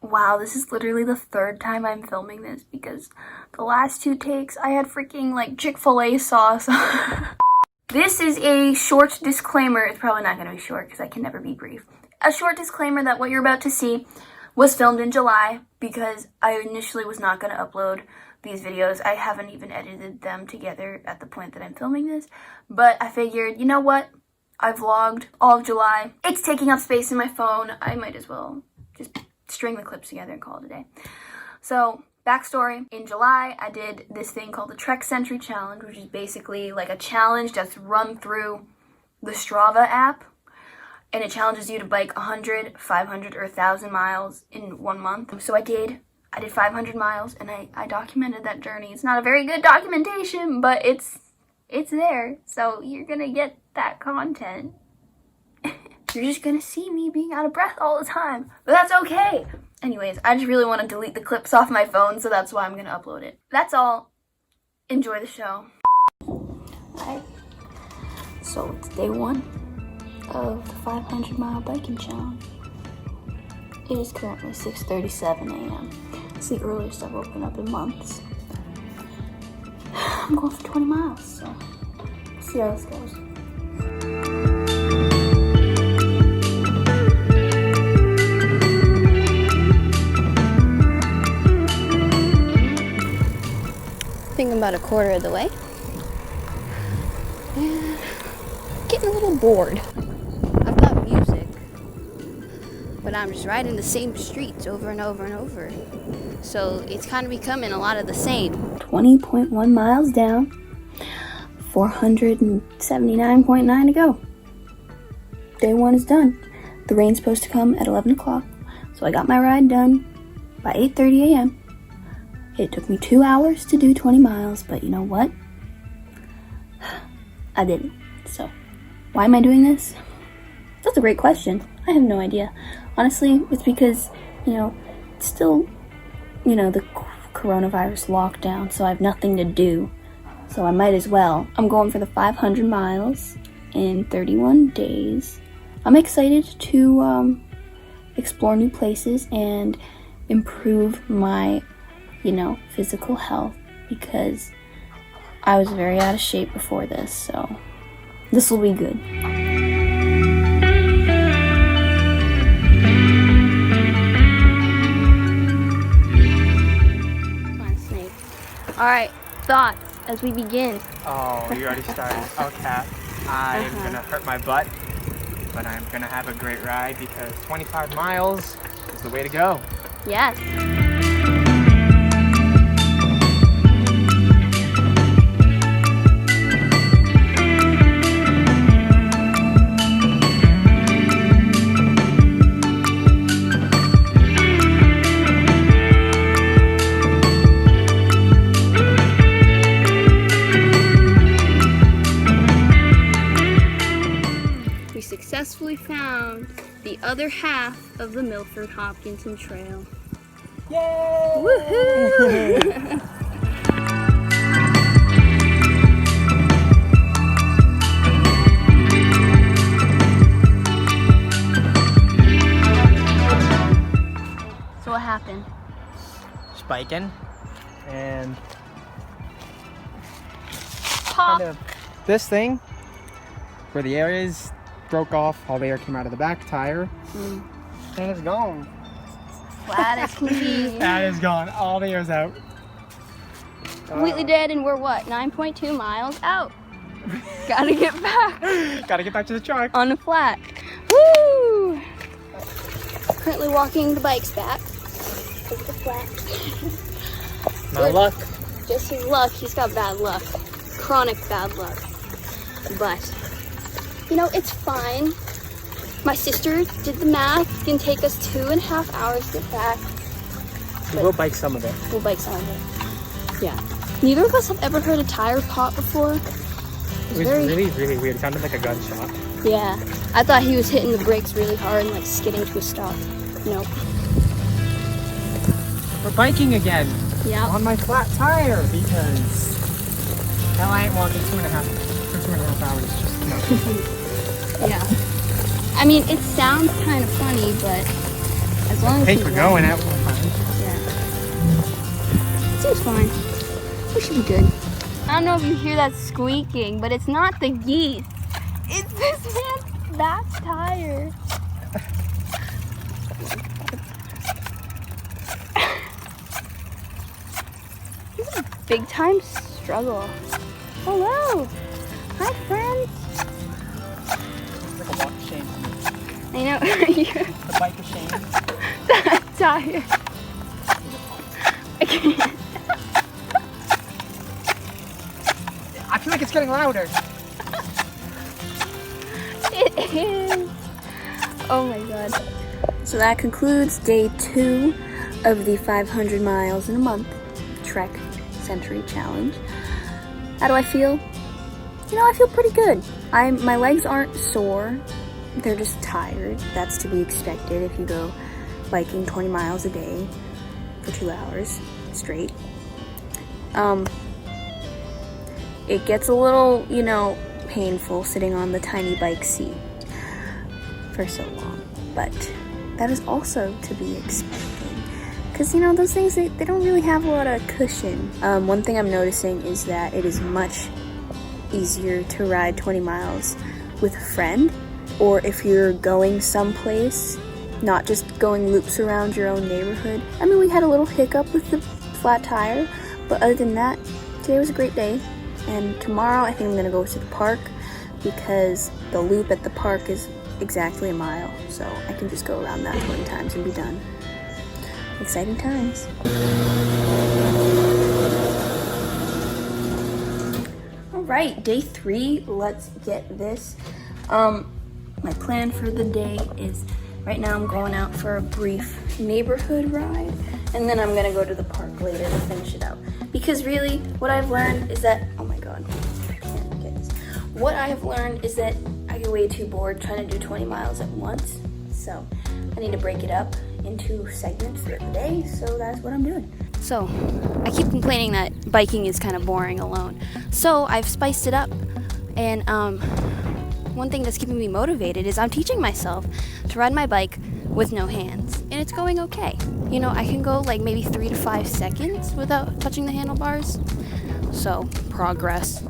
Wow, this is literally the third time I'm filming this because the last two takes I had freaking like Chick-fil-A sauce. This is a short disclaimer. It's probably not going to be short because I can never be brief. A short disclaimer that what you're about to see was filmed in July because I initially was not going to upload these videos. I haven't even edited them together at the point that I'm filming this, but I figured, you know what? I vlogged all of July. It's taking up space in my phone. I might as well just string the clips together and call it a day. So, backstory, in July, I did this thing called the Trek Century Challenge, which is basically like a challenge that's run through the Strava app, and it challenges you to bike 100, 500, or 1,000 miles in 1 month. So I did 500 miles, and I documented that journey. It's not a very good documentation, but it's there, so you're gonna get that content. You're just gonna see me being out of breath all the time, but that's okay. Anyways, I just really want to delete the clips off my phone, so that's why I'm gonna upload it. That's all. Enjoy the show. Alright, so it's day one of the 500 mile biking challenge. It is currently 6:37 a.m. It's the earliest I've woken up in months. I'm going for 20 miles, so we'll see how this goes. I think I'm about a quarter of the way. And getting a little bored. I've got music, but I'm just riding the same streets over and over and over. So it's kind of becoming a lot of the same. 20.1 miles down, 479.9 to go. Day one is done. The rain's supposed to come at 11 o'clock, so I got my ride done by 8:30 a.m. It took me 2 hours to do 20 miles, but you know what? I did it. So, why am I doing this? That's a great question. I have no idea. Honestly, it's because, it's still, the coronavirus lockdown, so I have nothing to do. So I might as well. I'm going for the 500 miles in 31 days. I'm excited to explore new places and improve my physical health because I was very out of shape before this, so this will be good. Come on, Snake. Alright, thoughts as we begin. Oh, you already started. Okay. I'm gonna hurt my butt, but I'm gonna have a great ride because 25 miles is the way to go. Yes. Successfully found the other half of the Milford Hopkinton Trail. Yay! Woohoo! So what happened? Just biking and Pop! kind of this thing where the air is broke off, all the air came out of the back tire, and it's gone. Flat as can be. That is gone. All the air's out. Completely dead, and we're what? 9.2 miles out. Gotta get back. Gotta get back to the truck. On the flat. Woo! Currently walking the bikes back. Over the flat. No luck. Just his luck. He's got bad luck. Chronic bad luck. But it's fine. My sister did the math. It's gonna take us 2.5 hours to get back. We'll bike some of it. We'll bike some of it. Yeah. Neither of us have ever heard a tire pop before. It was really, really weird. It sounded like a gunshot. Yeah. I thought he was hitting the brakes really hard and skidding to a stop. Nope. We're biking again. Yeah. On my flat tire because hell, I ain't walking 2.5 hours. Just no. Yeah. I mean, it sounds kind of funny, but As long as Hey, he's for going running. at one time. Yeah. Seems fine. We should be good. I don't know if you hear that squeaking, but it's not the geese. It's this man's back tire. This is a big time struggle. Hello. Hi, friends. It's like a walk of shame. I know. The bike of shame. That tire. I can't. I feel like it's getting louder. It is. Oh my god. So that concludes day 2 of the 500 miles in a month Trek Century Challenge. How do I feel? You know, I feel pretty good. My legs aren't sore. They're just tired. That's to be expected if you go biking 20 miles a day for 2 hours straight. It gets a little, you know, painful sitting on the tiny bike seat for so long, but that is also to be expected because, you know, those things, they don't really have a lot of cushion. One thing I'm noticing is that it is much easier to ride 20 miles with a friend, or if you're going someplace, not just going loops around your own neighborhood. I mean, we had a little hiccup with the flat tire, but other than that, today was a great day. And tomorrow I think I'm gonna go to the park because the loop at the park is exactly a mile, so I can just go around that 20 times and be done. Exciting times. All right, day 3, let's get this. My plan for the day is, right now I'm going out for a brief neighborhood ride, and then I'm gonna go to the park later to finish it out. Because really, what I've learned is that, oh my god, I can't get this. What I have learned is that I get way too bored trying to do 20 miles at once. So I need to break it up into segments throughout the day, so that's what I'm doing. So I keep complaining that biking is kind of boring alone. So I've spiced it up, and one thing that's keeping me motivated is I'm teaching myself to ride my bike with no hands, and it's going okay. You know, I can go like maybe 3 to 5 seconds without touching the handlebars. So, progress.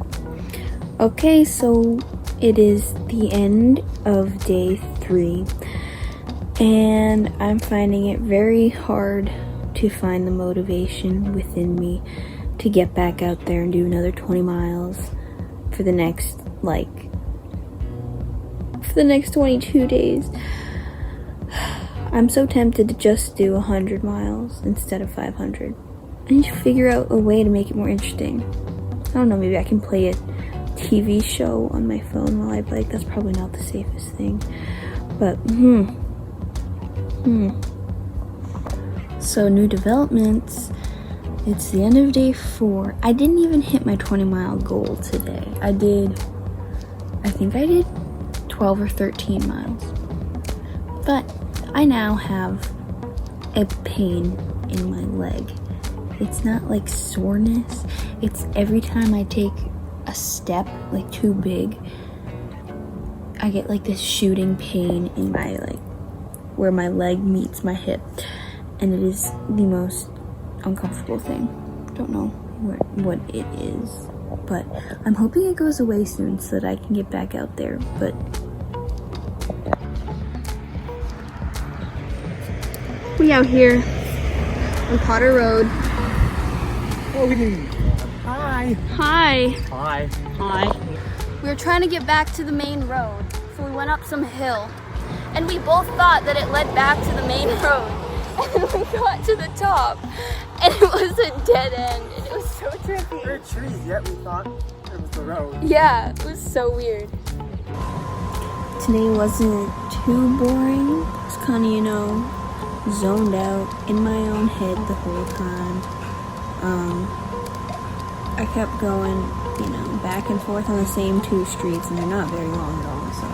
Okay, so it is the end of day 3, and I'm finding it very hard to find the motivation within me to get back out there and do another 20 miles for the next 22 days. I'm so tempted to just do 100 miles instead of 500. I need to figure out a way to make it more interesting. I don't know, maybe I can play a TV show on my phone while I bike. That's probably not the safest thing. But, So, new developments. It's the end of day 4. I didn't even hit my 20-mile goal today. I think I did 12 or 13 miles. But I now have a pain in my leg. It's not like soreness. It's every time I take a step like too big, I get like this shooting pain in my where my leg meets my hip, and it is the most uncomfortable thing. Don't know what it is, but I'm hoping it goes away soon so that I can get back out there. But we out here on Potter Road. Oh, we didn't. Hi. Hi. Hi. Hi. We were trying to get back to the main road, so we went up some hill, and we both thought that it led back to the main road. And we got to the top, and it was a dead end, and it was so trippy. There are trees, yet we thought it was the road. Yeah, it was so weird. Today wasn't too boring. It's kind of, you know, zoned out in my own head the whole time. I kept going, you know, back and forth on the same 2 streets, and they're not very long at all, so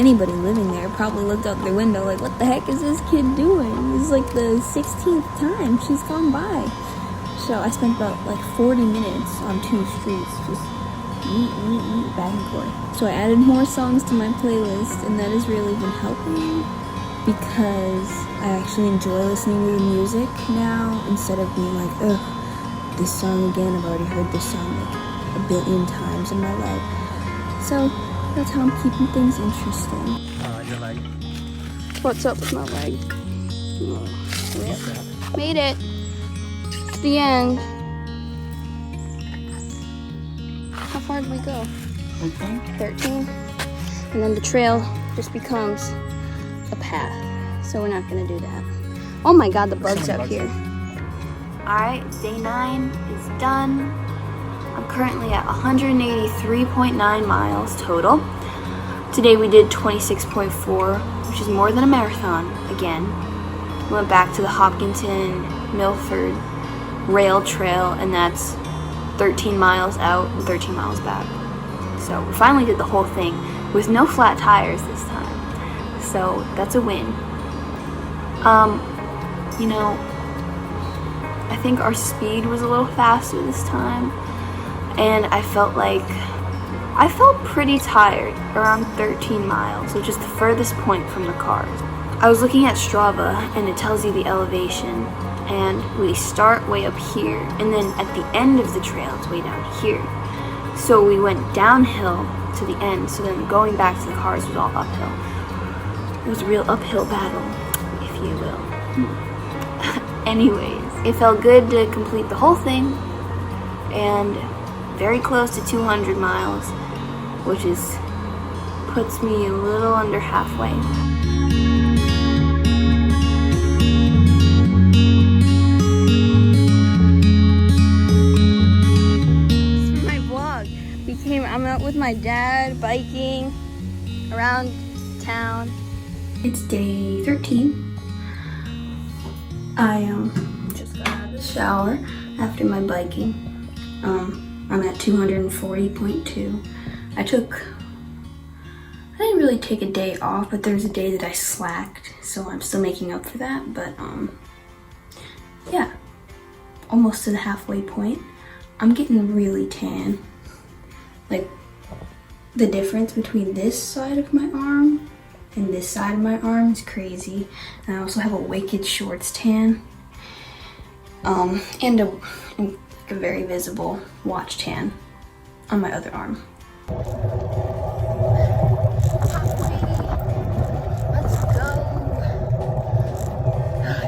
anybody living there probably looked out their window like, what the heck is this kid doing? This is like the 16th time she's gone by. So I spent about like 40 minutes on 2 streets, just back and forth. So I added more songs to my playlist, and that has really been helping. because I actually enjoy listening to the music now instead of being like, ugh, this song again. I've already heard this song like a billion times in my life. So that's how I'm keeping things interesting. Your leg. What's up with my leg? Oh, yeah. Made it to the end. How far did we go? 13. And then the trail just becomes a path. So we're not gonna do that. Oh my god, the bugs up here. Alright, day 9 is done. I'm currently at 183.9 miles total. Today we did 26.4, which is more than a marathon again. We went back to the Hopkinton-Milford rail trail, and that's 13 miles out and 13 miles back. So we finally did the whole thing with no flat tires this time. So that's a win. You know, I think our speed was a little faster this time, and I felt pretty tired around 13 miles, which is the furthest point from the cars. I was looking at Strava, and it tells you the elevation, and we start way up here, and then at the end of the trail, it's way down here. So we went downhill to the end, so then going back to the cars was all uphill. It was a real uphill battle, if you will. Anyways, it felt good to complete the whole thing, and very close to 200 miles, which puts me a little under halfway. This is my vlog. I'm out with my dad biking around town. It's day 13. I just got out of the shower after my biking. I'm at 240.2. I didn't really take a day off, but there's a day that I slacked, so I'm still making up for that. But yeah, almost to the halfway point. I'm getting really tan. Like, the difference between this side of my arm and this side of my arm is crazy. And I also have a wicked shorts tan, and a very visible watch tan on my other arm. Let's go.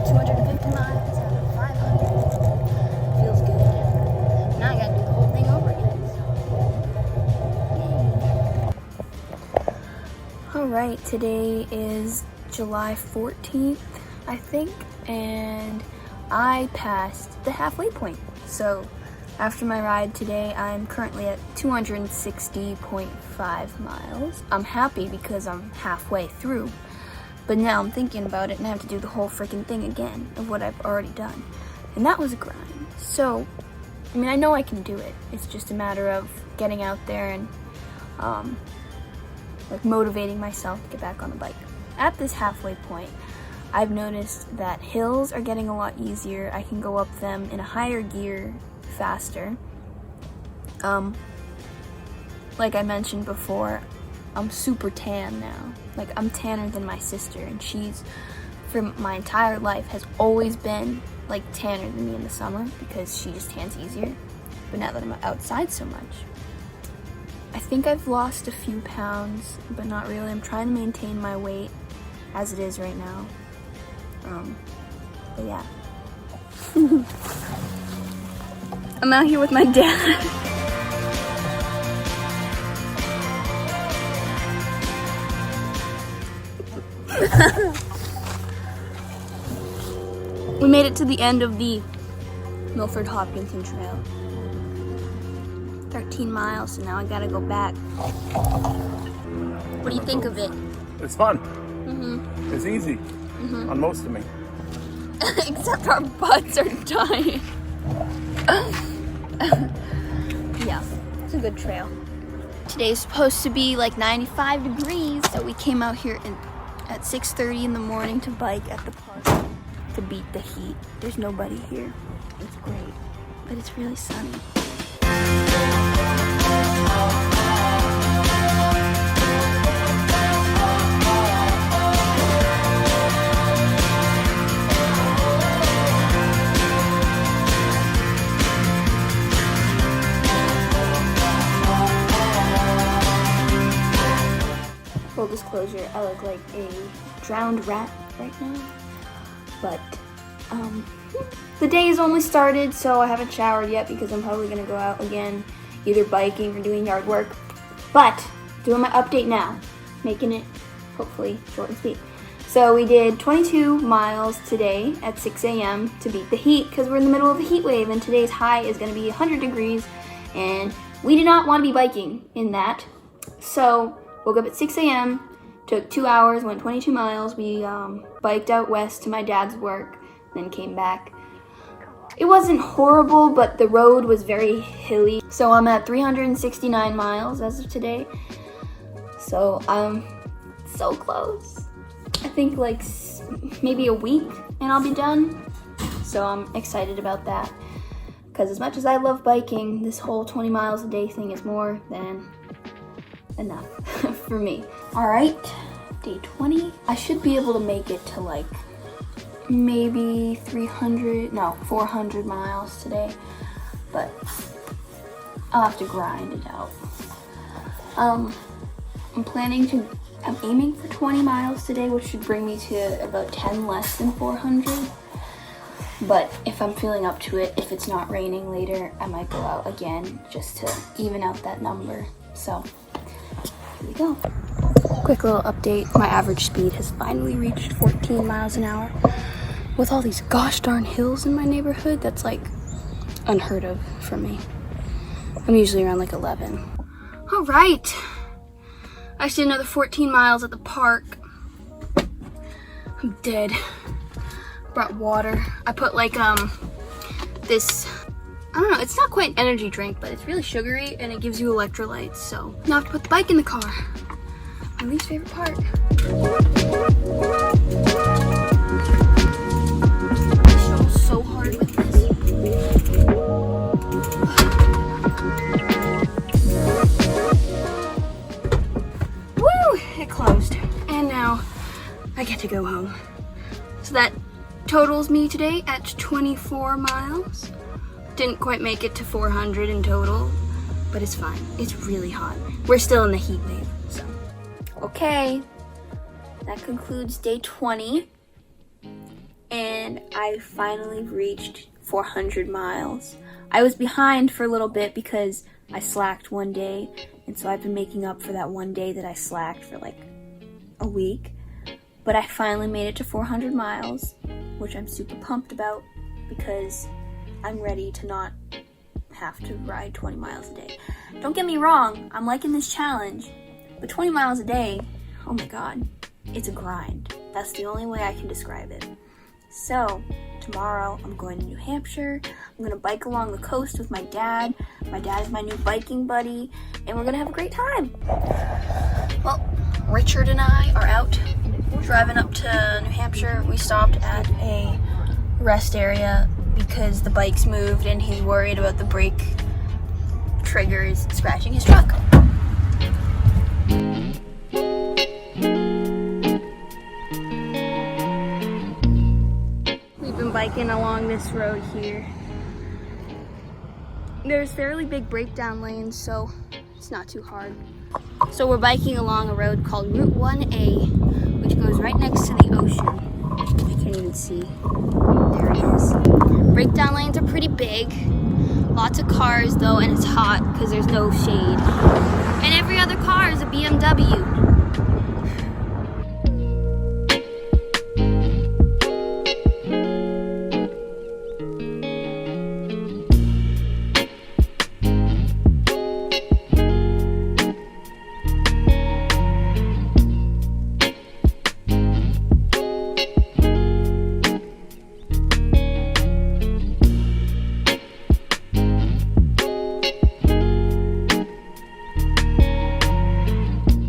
250 miles out of 500. Feels good. Now I gotta do the whole thing over again. So. Alright, today is July 14th, I think, and I passed the halfway point. So after my ride today, I'm currently at 260.5 miles. I'm happy because I'm halfway through, but now I'm thinking about it and I have to do the whole freaking thing again of what I've already done. And that was a grind. So, I mean, I know I can do it. It's just a matter of getting out there and like motivating myself to get back on the bike. At this halfway point, I've noticed that hills are getting a lot easier. I can go up them in a higher gear faster. Like I mentioned before, I'm super tan now. Like, I'm tanner than my sister, and she's, for my entire life, has always been like tanner than me in the summer because she just tans easier. But now that I'm outside so much, I think I've lost a few pounds, but not really. I'm trying to maintain my weight as it is right now. But yeah. I'm out here with my dad. We made it to the end of the Milford Hopkinton Trail. 13 miles, so now I gotta go back. What do you think of it? It's fun. Mm-hmm. It's easy on most of me. Except our butts are dying. Yeah, it's a good trail. Today's supposed to be like 95 degrees, so we came out here at 6:30 in the morning to bike at the park to beat the heat. There's nobody here. It's great, but it's really sunny. disclosure, I look like a drowned rat right now. But, the day has only started, so I haven't showered yet because I'm probably gonna go out again, either biking or doing yard work. But, doing my update now, making it, hopefully, short and sweet. So we did 22 miles today at 6 a.m. to beat the heat because we're in the middle of a heat wave and today's high is gonna be 100 degrees and we did not want to be biking in that. So, woke up at 6 a.m., took 2 hours, went 22 miles. We biked out west to my dad's work, then came back. It wasn't horrible, but the road was very hilly. So I'm at 369 miles as of today. So I'm so close. I think like maybe a week and I'll be done. So I'm excited about that. Because as much as I love biking, this whole 20 miles a day thing is more than enough for me. All right, day 20. I should be able to make it to like maybe 400 miles today, but I'll have to grind it out. I'm aiming for 20 miles today, which should bring me to about 10 less than 400. But if I'm feeling up to it, if it's not raining later, I might go out again just to even out that number. So, here we go. Quick little update. My average speed has finally reached 14 miles an hour. With all these gosh darn hills in my neighborhood, that's like unheard of for me. I'm usually around like 11. All right. I just did another 14 miles at the park. I'm dead. Brought water. I put like this, I don't know, it's not quite an energy drink, but it's really sugary and it gives you electrolytes. So now I have to put the bike in the car. My least favorite part. I struggle so hard with this. Woo! It closed. And now I get to go home. So that totals me today at 24 miles. Didn't quite make it to 400 in total, but it's fine. It's really hot. We're still in the heat wave, so. Okay, that concludes day 20. And I finally reached 400 miles. I was behind for a little bit because I slacked one day, and so I've been making up for that one day that I slacked for like a week. But I finally made it to 400 miles, which I'm super pumped about because I'm ready to not have to ride 20 miles a day. Don't get me wrong, I'm liking this challenge, but 20 miles a day, oh my god, it's a grind. That's the only way I can describe it. So, tomorrow I'm going to New Hampshire. I'm going to bike along the coast with my dad. My dad is my new biking buddy, and we're going to have a great time. Well, Richard and I are out driving up to New Hampshire. We stopped at a rest area because the bike's moved and he's worried about the brake triggers scratching his truck. We've been biking along this road here. There's fairly big breakdown lanes, so it's not too hard. So we're biking along a road called Route 1A, which goes right next to the ocean. I can't even see. There it is. Breakdown lanes are pretty big. Lots of cars though, and it's hot because there's no shade. And every other car is a BMW.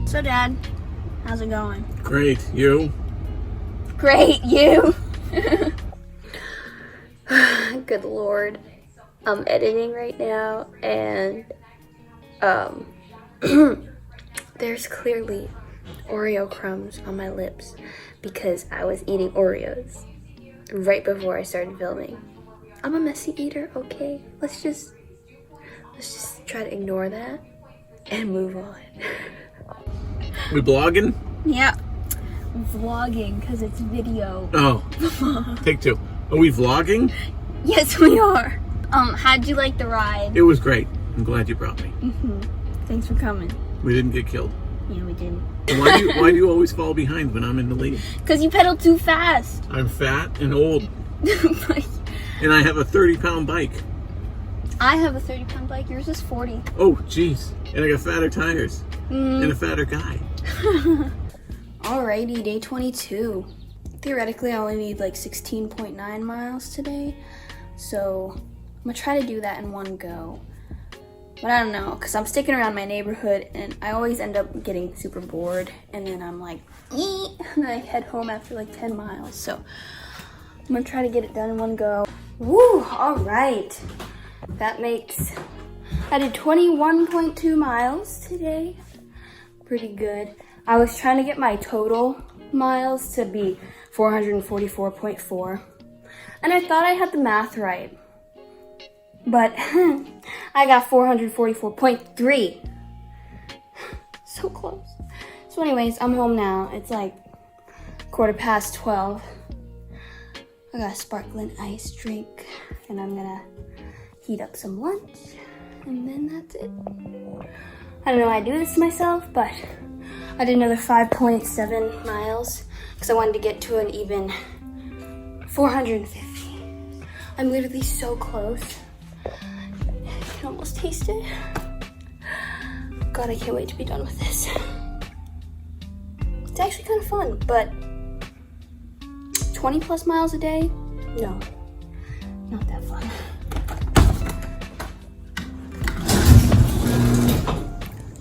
So Dad, how's it going? Great. You? Great, you? Good Lord. I'm editing right now and there's clearly Oreo crumbs on my lips because I was eating Oreos right before I started filming. I'm a messy eater, okay? Let's just try to ignore that and move on. We blogging? Yeah. Vlogging, because it's video. Oh, take two. Are we vlogging? Yes, we are. How'd you like the ride? It was great. I'm glad you brought me. Thanks for coming. We didn't get killed. Yeah, we didn't. And why do you always fall behind when I'm in the lead? Because you pedal too fast. I'm fat and old. And I have a 30-pound bike. I have a 30-pound bike. Yours is 40. Oh, jeez. And I got fatter tires. And a fatter guy. Alrighty, day 22. Theoretically, I only need like 16.9 miles today. So I'm gonna try to do that in one go. But I don't know, because I'm sticking around my neighborhood and I always end up getting super bored. And then I'm like, eee, and then I head home after like 10 miles. So I'm gonna try to get it done in one go. Woo, all right. That makes, I did 21.2 miles today. Pretty good. I was trying to get my total miles to be 444.4. And I thought I had the math right. But I got 444.3. So close. So anyways, I'm home now. It's like 12:15. I got a sparkling ice drink. And I'm gonna heat up some lunch. And then that's it. I don't know why I do this to myself, but I did another 5.7 miles because I wanted to get to an even 450. I'm literally so close. I can almost taste it. God, I can't wait to be done with this. It's actually kind of fun, but 20 plus miles a day? No, not that fun.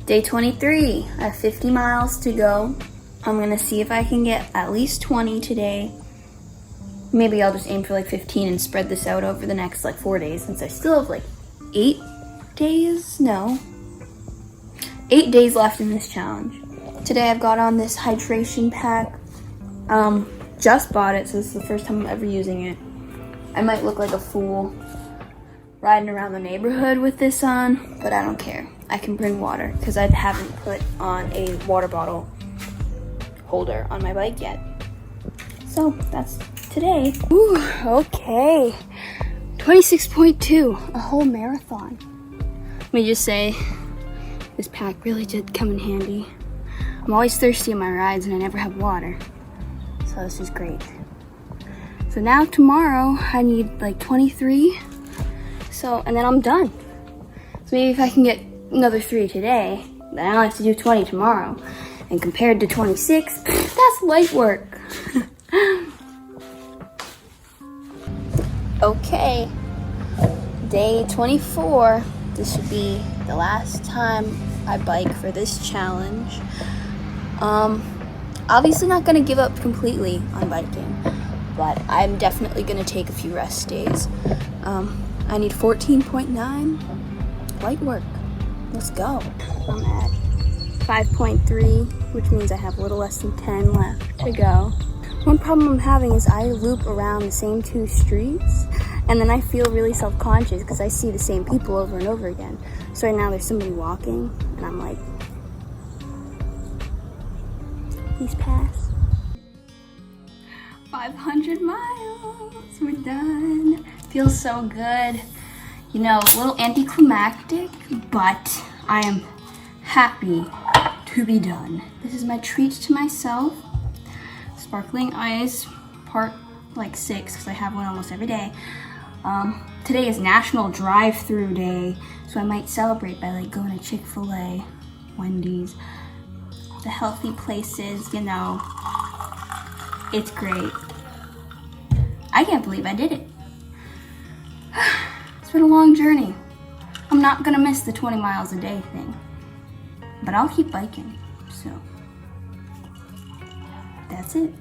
Day 23, I have 50 miles to go. I'm gonna see if I can get at least 20 today. Maybe I'll just aim for like 15 and spread this out over the next like 4 days since I still have like 8 days? No. 8 days left in this challenge. Today I've got on this hydration pack. Just bought it, so this is the first time I'm ever using it. I might look like a fool riding around the neighborhood with this on, but I don't care. I can bring water because I haven't put on a water bottle holder on my bike yet. So that's today. Ooh, okay. 26.2, a whole marathon. Let me just say, this pack really did come in handy. I'm always thirsty on my rides and I never have water. So this is great. So now tomorrow I need like 23. So, and then I'm done. So maybe if I can get another 3 today, then I only have to do 20 tomorrow. And compared to 26, that's light work. Okay, day 24. This should be the last time I bike for this challenge. Obviously not gonna give up completely on biking, but I'm definitely gonna take a few rest days. I need 14.9, light work. Let's go. I'm at 5.3, which means I have a little less than 10 left to go. One problem I'm having is I loop around the same 2 streets and then I feel really self-conscious because I see the same people over and over again. So right now there's somebody walking and I'm like, please pass. 500 miles, we're done. Feels so good. You know, a little anticlimactic, but I am happy to be done. This is my treat to myself. Sparkling ice, part like 6, because I have one almost every day. Today is National Drive-Through Day, so I might celebrate by like going to Chick-fil-A, Wendy's, the healthy places, you know. It's great. I can't believe I did it. It's been a long journey. I'm not gonna miss the 20 miles a day thing, but I'll keep biking, so that's it.